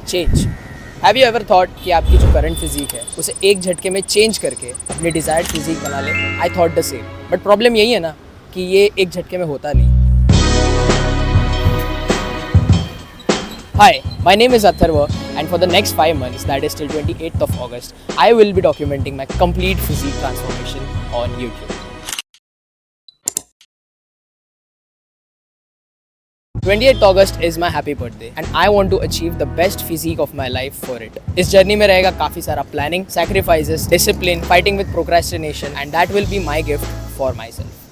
Change. Have you ever thought कि आपकी जो करंट फिजिक है उसे एक झटके में चेंज करके अपनी डिज़ायर्ड फिजिक बना ले? I thought the same, but problem यही है ना कि ये एक झटके में होता नहीं। Hi, my name is Atharva, and for the next 5 months, that is till 28th of August, I will be documenting my complete physique transformation on YouTube. 28th August is my happy birthday, and I want to achieve the best physique of my life for it. इस journey में रहेगा काफ़ी सारा planning, sacrifices, discipline, fighting with procrastination, and that will be my gift for myself.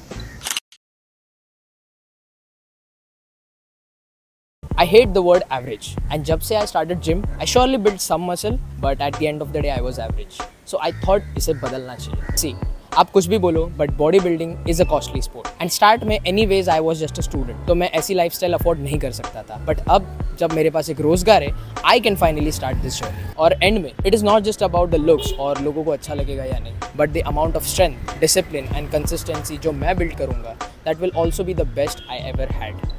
I hate the word average, and जब से I started gym, I surely built some muscle, but at the end of the day I was average. So I thought इसे बदलना चाहिए. See, आप कुछ भी बोलो, but body building is a costly sport and start में any ways I was just a student, तो मैं ऐसी लाइफ स्टाइल अफोर्ड नहीं कर सकता था. बट अब जब मेरे पास एक रोजगार है, I can finally start this journey. और एंड में it is not just about the looks और लोगों को अच्छा लगेगा या नहीं, but the amount of strength, discipline and consistency जो मैं बिल्ड करूँगा, that will also be the best I ever had.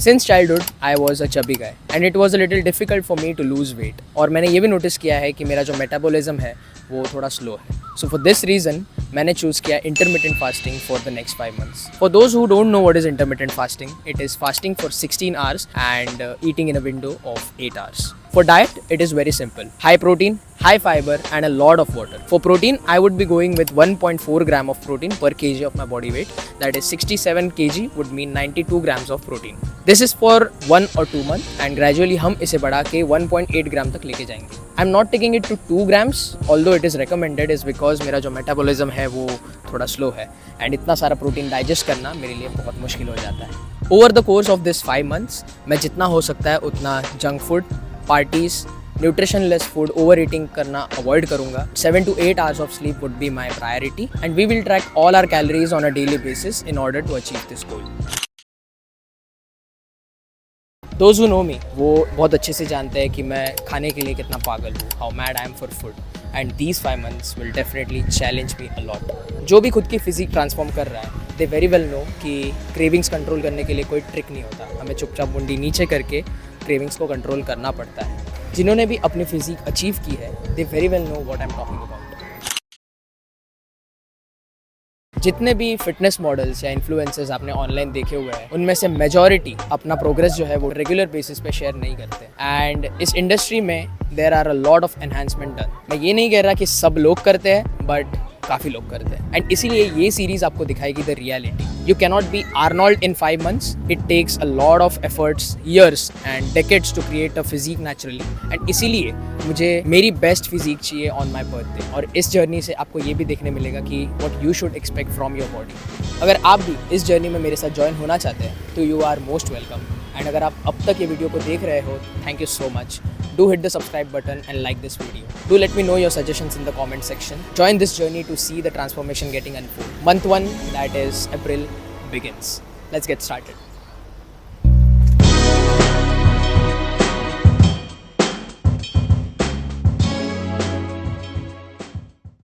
Since childhood, I was a chubby guy and it was a little difficult for me to lose weight. और मैंने ये भी notice किया है कि मेरा जो मेटाबॉलिज्म है वो थोड़ा स्लो है. So for this reason, मैंने चूज़ किया intermittent fasting for the next 5 months. For those who don't know what is intermittent fasting, it is fasting for 16 hours and eating in a window of 8 hours. For diet, it is very simple. High protein, high fiber and a lot of water. For protein, I would be going with 1.4 gram of protein per kg of my body weight. That is 67 kg would mean 92 grams of protein. This is for 1 or 2 months and gradually हम इसे बढ़ा के 1.8 ग्राम तक लेके जाएंगे. I'm not taking it to 2 grams, although it is recommended is because मेरा जो metabolism है वो थोड़ा स्लो है and इतना सारा प्रोटीन डाइजेस्ट करना मेरे लिए बहुत मुश्किल हो जाता है. Over the course of this 5 months, मैं जितना हो सकता है उतना junk food, parties, nutritionless food, over eating करना अवॉइड करूंगा. 7 to 8 hours of sleep would be my priority and we will track all our calories on a daily basis in order to achieve this goal. Those who know me, वो बहुत अच्छे से जानते हैं कि मैं खाने के लिए कितना पागल हूँ, how mad I am for food, and these 5 months will definitely challenge me a lot. जो भी खुद की फिजिक ट्रांसफॉर्म कर रहा है, they very well know कि क्रेविंग्स कंट्रोल करने के लिए कोई ट्रिक नहीं होता. हमें चुपचाप मुंडी नीचे करके क्रेविंग्स को कंट्रोल करना पड़ता है. जिन्होंने भी अपनी फिजिक अचीव की है, they very well know what I'm talking about. जितने भी फिटनेस मॉडल्स या इन्फ्लुएंसर्स आपने ऑनलाइन देखे हुए हैं, उनमें से मेजॉरिटी अपना प्रोग्रेस जो है वो रेगुलर बेसिस पे शेयर नहीं करते. एंड इस इंडस्ट्री में there are a lot of enhancement done. मैं ये नहीं कह रहा कि सब लोग करते हैं, बट काफ़ी लोग करते हैं. एंड इसीलिए ये सीरीज़ आपको दिखाएगी the reality. You cannot be Arnold in 5 months. It takes a lot of efforts, years and decades to create a physique naturally. And इसीलिए मुझे मेरी बेस्ट फिजिक चाहिए ऑन माई बर्थडे. और इस जर्नी से आपको ये भी देखने मिलेगा कि what you should expect from your body. अगर आप भी इस जर्नी में मेरे साथ ज्वाइन होना चाहते हैं तो you are most welcome. And अगर आप अब तक ये वीडियो को देख रहे हो, thank you so much. Do hit the subscribe button and like this video. Do let me know your suggestions in the comment section. Join this journey to see the transformation getting unfold. Month 1, that is April, begins. Let's get started.